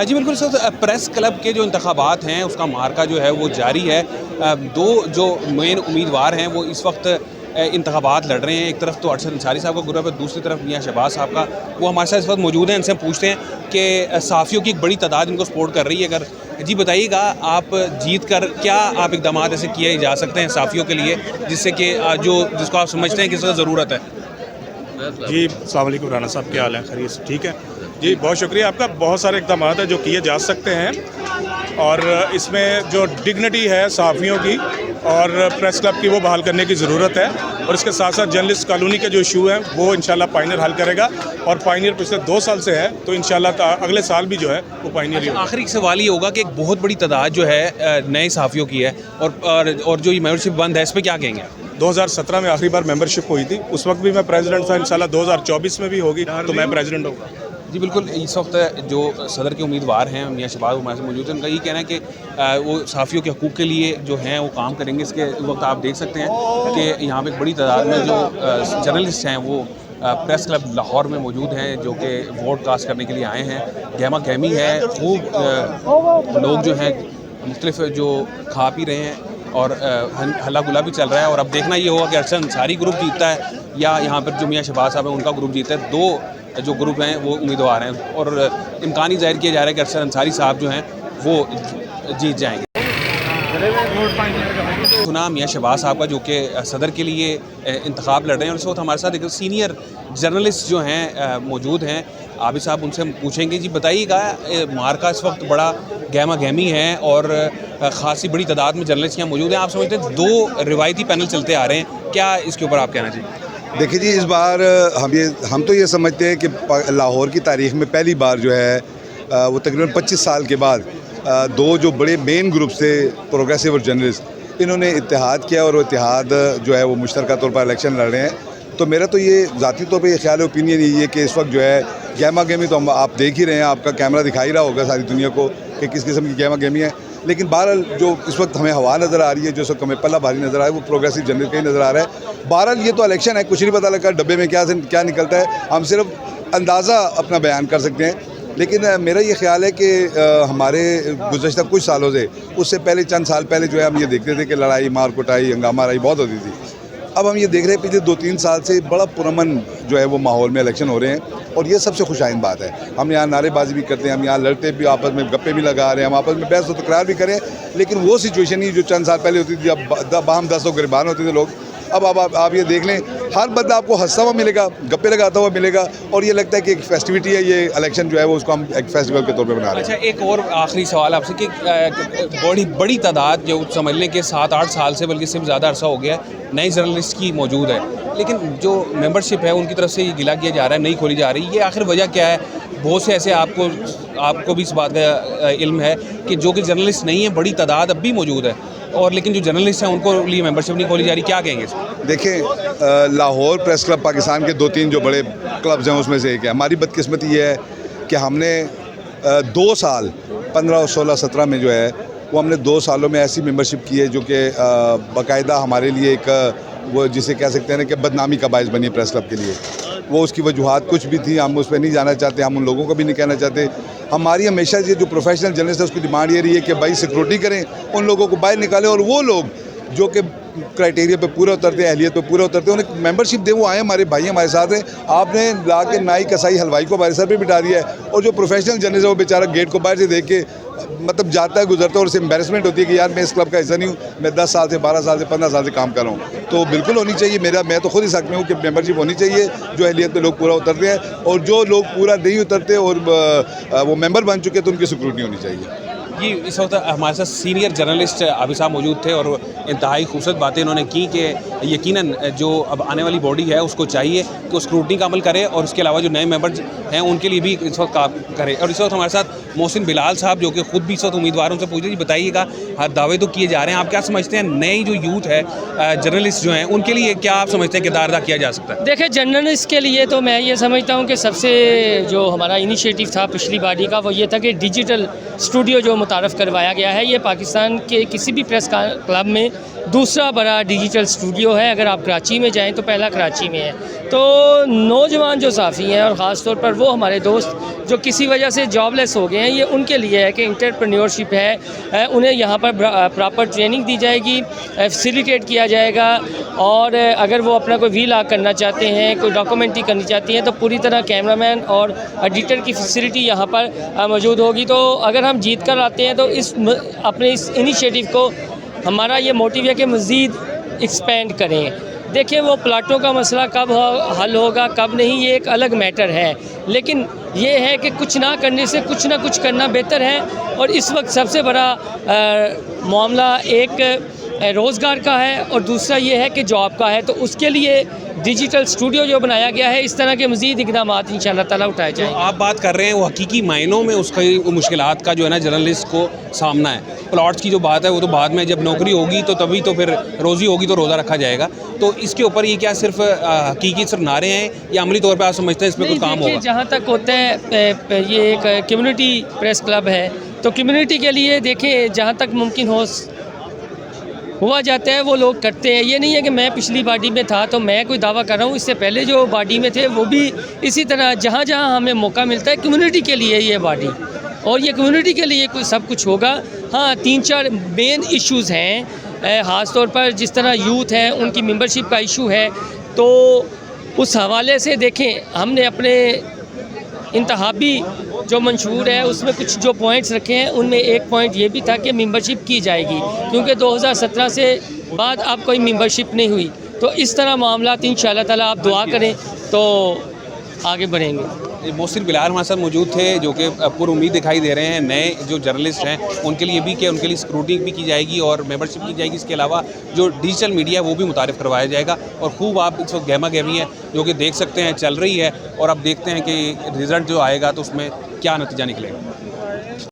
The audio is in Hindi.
जी बिल्कुल सर, प्रेस क्लब के जो इंतखाबात हैं उसका मार्का जो है वो जारी है। दो जो मेन उम्मीदवार हैं वो इस वक्त इंतखाबात लड़ रहे हैं। एक तरफ तो अरशद अंसारी साहब का ग्रुप है, दूसरी तरफ मियां शहबाज साहब का, वो हमारे साथ इस वक्त मौजूद हैं। इनसे हम पूछते हैं कि साफ़ियों की एक बड़ी तादाद इनको सपोर्ट कर रही है। अगर जी बताइएगा, आप जीत कर क्या आप इकदाम ऐसे किए जा सकते हैं साफ़ियों के लिए जिससे कि जिसको आप समझते हैं कि इसकी ज़रूरत है? जी अस्सलाम वालेकुम राना साहब, क्या हाल है? खैरियत ठीक है जी, बहुत शुक्रिया आपका। बहुत सारे इक़दाम हैं जो किए जा सकते हैं और इसमें जो डिग्निटी है सहाफ़ियों की और प्रेस क्लब की वो बहाल करने की ज़रूरत है। और इसके साथ साथ जर्नलिस्ट कॉलोनी के जो इशू हैं वो इंशाल्लाह पायनियर हल करेगा। और पायनियर पिछले 2 साल से है तो इंशाल्लाह अगले साल भी जो है वो पायनियर ही होगा। आखिरी सवाल ये होगा कि एक बहुत बड़ी तादाद जो है नए सहाफ़ियों की है और जो ये मेंबरशिप बंद है, इस पर क्या कहेंगे? 2017 में आखिरी बार मेंबरशिप हुई थी, उस वक्त भी मैं प्रेसिडेंट था। इंशाल्लाह 2024 में भी होगी तो मैं प्रेसिडेंट होगा। जी बिल्कुल, इस वक्त जो सदर के उम्मीदवार हैं मियां शहबाज हमारे से मौजूद हैं। उनका ये कहना है कि वो सहाफ़ियों के हकूक़ के लिए जो हैं वो काम करेंगे। इसके वक्त आप देख सकते हैं कि यहाँ पे एक बड़ी तादाद में जो जर्नलिस्ट हैं वो प्रेस क्लब लाहौर में मौजूद हैं, जो कि वोट कास्ट करने के लिए आए हैं। गहमा गहमी है, खूब लोग जो हैं मुख्तलिफ जो खा पी रहे हैं और हल्ला गुला भी चल रहा है। और अब देखना ये होगा कि अरशद अंसारी ग्रुप जीतता है या यहाँ पर जो मियां शहबाज साहब हैं उनका ग्रुप जीतता है। दो जो ग्रुप हैं वो उम्मीदवार हैं और इम्कानी ज़ाहिर किया जा रहा है कि अरशद अंसारी साहब जो हैं वो जीत जाएंगे। सुना मियां शहबाज साहब का जो कि सदर के लिए इंतखाब लड़ रहे हैं और इस वक्त हमारे साथ एक सीनियर जर्नलिस्ट जो हैं मौजूद हैं, आबिद साहब। उनसे हम पूछेंगे, जी बताइएगा, मार्का इस वक्त बड़ा गहमा गहमी है और ख़ासी बड़ी तादाद में जर्नलिस्ट यहाँ मौजूद हैं। आप समझते हैं 2 रिवायती पैनल चलते आ रहे हैं, क्या इसके ऊपर आप कहना चाहिए? देखिए जी, इस बार हम तो ये समझते हैं कि लाहौर की तारीख़ में पहली बार जो है वो तकरीबन 25 साल के बाद 2 जो बड़े मेन ग्रुप थे प्रोग्रेसिव और जर्नलिस्ट, इन्होंने इत्तेहाद किया और वो इत्तेहाद जो है वो मुश्तरका तौर पर इलेक्शन लड़ रहे हैं। तो मेरा तो ये ज़ाती तौर पे ये ख्याल ओपिनियन यही है कि इस वक्त जो है गहमा गहमी तो हम आप देख ही रहे हैं, आपका कैमरा दिखा ही रहा होगा सारी दुनिया को कि किस किस्म की गहमा गहमी है। लेकिन बहरहाल जो इस वक्त हमें हवा नज़र आ रही है, जो इस वक्त हमें पल्ला भारी नज़र आ रहा है, वो प्रोग्रेसिव जर्नलिस्ट का ही नज़र आ रहा है। बहरहाल ये तो इलेक्शन है, कुछ नहीं पता लगा डब्बे में क्या निकलता है। हम सिर्फ अंदाज़ा अपना बयान कर सकते हैं। लेकिन मेरा ये ख्याल है कि हमारे गुज़श्ता कुछ सालों से, उससे पहले चंद साल पहले जो है हम ये देखते थे कि लड़ाई मार कुटाई हंगामा राई बहुत होती थी। अब हम ये देख रहे हैं पिछले 2-3 साल से बड़ा पुरअमन जो है वो माहौल में इलेक्शन हो रहे हैं और ये सबसे खुशाइंद बात है। हम यहाँ नारेबाजी भी करते हैं, हम यहाँ लड़ते भी, आपस में गप्पे भी लगा रहे हैं, हम आपस में बहस व तकरार भी करें, लेकिन वो सिचुएशन ही जो चंद साल पहले होती थी, अब बाहम 10 लोग गिरबान होते थे लोग। अब आप ये देख लें, हर बंदा आपको हंसता हुआ मिलेगा, गप्पे लगाता हुआ मिलेगा और ये लगता है कि एक फेस्टिविटी है ये इलेक्शन जो है वो उसको हम एक फेस्टिवल के तौर पे बना रहे हैं। अच्छा, एक और आखिरी सवाल आपसे कि बड़ी तादाद जो समझ लें कि 7-8 साल से बल्कि सिर्फ ज़्यादा अरसा हो गया नई जर्नलिस्ट की मौजूद है, लेकिन जो मेंबरशिप है उनकी तरफ से ये गिला किया जा रहा है, नहीं खोली जा रही, ये आखिर वजह क्या है? बहुत से ऐसे आपको भी इस बात का इल्म है कि जो कि जर्नलिस्ट नहीं है, बड़ी तादाद अब भी मौजूद है और लेकिन जो जर्नलिस्ट हैं उनको लिए मेंबरशिप नहीं खोली जा रही, क्या कहेंगे? देखें, लाहौर प्रेस क्लब पाकिस्तान के 2-3 जो बड़े क्लब्स हैं उसमें से एक है। हमारी बदकिस्मती ये है कि हमने 2 साल 15 और 16, 17 में जो है वो हमने 2 सालों में ऐसी मेंबरशिप की है जो कि बाकायदा हमारे लिए एक वो जिसे कह सकते हैं ना कि बदनामी का बायस बनी प्रेस क्लब के लिए। वो उसकी वजूहात कुछ भी थी, हम उस पर नहीं जाना चाहते, हम उन लोगों को भी नहीं कहना चाहते। हमारी हमेशा ये जो प्रोफेशनल जर्नलिस्ट है उसकी डिमांड ये रही है कि भाई सिक्योरिटी करें, उन लोगों को बाहर निकालें और वो लोग जो कि क्राइटेरिया पे पूरा उतरते हैं, अहलियत पे पूरा उतरते हैं, उन्हें मेंबरशिप दें। वो आए, हमारे भाई हमारे साथ हैं। आपने ला के नाई कसाई हलवाई को हमारे सर पे बिठा दिया है और जो प्रोफेशनल जर्नलिस्ट है वो बेचारा गेट को बाहर से देख के मतलब जाता है, गुजरता है और उससे एम्बेरसमेंट होती है कि यार मैं इस क्लब का हिस्सा नहीं हूँ, मैं 10 साल से 12 साल से 15 साल से काम कर रहा हूँ। तो बिल्कुल होनी चाहिए, मैं तो खुद ही हक में हूँ कि मेंबरशिप होनी चाहिए। जो अहलियत पे लोग पूरा उतरते हैं और जो लोग पूरा नहीं उतरते और वो मेंबर बन चुके हैं तो उनकी सिक्योरिटी होनी चाहिए। जी, इस वक्त हमारे साथ सीनियर जर्नलिस्ट आबिद साहब मौजूद थे और इंतहाई खूबसूरत बातें इन्होंने की कि यकीनन जो अब आने वाली बॉडी है उसको चाहिए कि उस स्क्रूटनी का अमल करे और उसके अलावा जो नए मेंबर्स हैं उनके लिए भी इस वक्त काम करे। और इस वक्त हमारे साथ मोहसिन बिलाल साहब जो कि खुद भी इस वक्त उम्मीदवारों से पूछ रहे, बताइएगा, हर दावे तो किए जा रहे हैं, आप क्या समझते हैं नई जो यूथ है जर्नलिस्ट जो हैं उनके लिए क्या आप समझते हैं किरदार अदा किया जा सकता है? देखिए, जर्नलिस्ट के लिए तो मैं ये समझता हूँ कि सबसे जो हमारा इनिशिएटिव था पिछली बारी का वो ये था कि डिजिटल स्टूडियो जो मुतारफ़ करवाया गया है। ये पाकिस्तान के किसी भी प्रेस क्लब में दूसरा बड़ा डिजिटल स्टूडियो है। अगर आप कराची में जाएं तो पहला कराची में है। तो नौजवान जो साफ़ी हैं और ख़ास तौर पर वो हमारे दोस्त जो किसी वजह से जॉबलेस हो गए हैं, ये उनके लिए है कि एंटरप्रेन्योरशिप है, उन्हें यहाँ पर प्रॉपर ट्रेनिंग दी जाएगी, फैसिलिटेट किया जाएगा। और अगर वो अपना कोई वीलॉग करना चाहते हैं, कोई डॉक्यूमेंट्री करनी चाहती हैं, तो पूरी तरह कैमरामैन और एडिटर की फैसिलिटी यहाँ पर मौजूद होगी। तो अगर हम जीत कर आते हैं तो अपने इस इनिशिएटिव को हमारा ये मोटिव है कि मज़ीद एक्सपेंड करें। देखिए, वो प्लाटों का मसला कब हल होगा कब नहीं, ये एक अलग मैटर है, लेकिन ये है कि कुछ ना करने से कुछ ना कुछ करना बेहतर है। और इस वक्त सबसे बड़ा मामला एक रोज़गार का है और दूसरा ये है कि जॉब का है। तो उसके लिए डिजिटल स्टूडियो जो बनाया गया है, इस तरह के मज़ीद इक़दामात इंशाअल्लाह ताला उठाए जाएंगे। आप बात कर रहे हैं वो हकीकी मायनों में उसकी मुश्किलात का जो है ना जर्नलिस्ट को सामना है। प्लॉट्स की जो बात है वो तो बाद में, जब नौकरी होगी तो तभी तो फिर रोज़ी होगी तो रोज़ा रखा जाएगा। तो इसके ऊपर ये क्या सिर्फ हकीकी सिर्फ नारे हैं या अमली तौर पर आप समझते हैं इसमें कोई काम होगा? जहाँ तक होता है, ये एक कम्युनिटी प्रेस क्लब है, तो कम्युनिटी के लिए देखें जहाँ तक मुमकिन हुआ जाता है वो लोग करते हैं। ये नहीं है कि मैं पिछली बॉडी में था तो मैं कोई दावा कर रहा हूँ, इससे पहले जो बॉडी में थे वो भी इसी तरह जहाँ जहाँ हमें मौका मिलता है कम्युनिटी के लिए ये बॉडी, और ये कम्युनिटी के लिए कोई सब कुछ होगा। हाँ, 3-4 मेन इश्यूज़ हैं, ख़ास तौर पर जिस तरह यूथ हैं उनकी मेंबरशिप का इशू है। तो उस हवाले से देखें, हमने अपने इंतहाबी जो मंशूर है उसमें कुछ जो पॉइंट्स रखे हैं, उनमें एक पॉइंट ये भी था कि मेंबरशिप की जाएगी, क्योंकि 2017 से बाद अब कोई मेंबरशिप नहीं हुई। तो इस तरह मामला इंशाअल्लाह ताला आप दुआ करें तो आगे बढ़ेंगे। मोहसिन बिलाल हमारे साथ मौजूद थे जो कि पूरी उम्मीद दिखाई दे रहे हैं नए जो जर्नलिस्ट हैं उनके लिए भी, कि उनके लिए स्क्रूटनी भी की जाएगी और मेंबरशिप की जाएगी। इसके अलावा जो डिजिटल मीडिया है वो भी मुतारिफ़ करवाया जाएगा। और खूब आप इस वक्त गहमा गहमी है जो कि देख सकते हैं चल रही है, और अब देखते हैं कि रिज़ल्ट जो आएगा तो उसमें क्या नतीजा निकलेगा।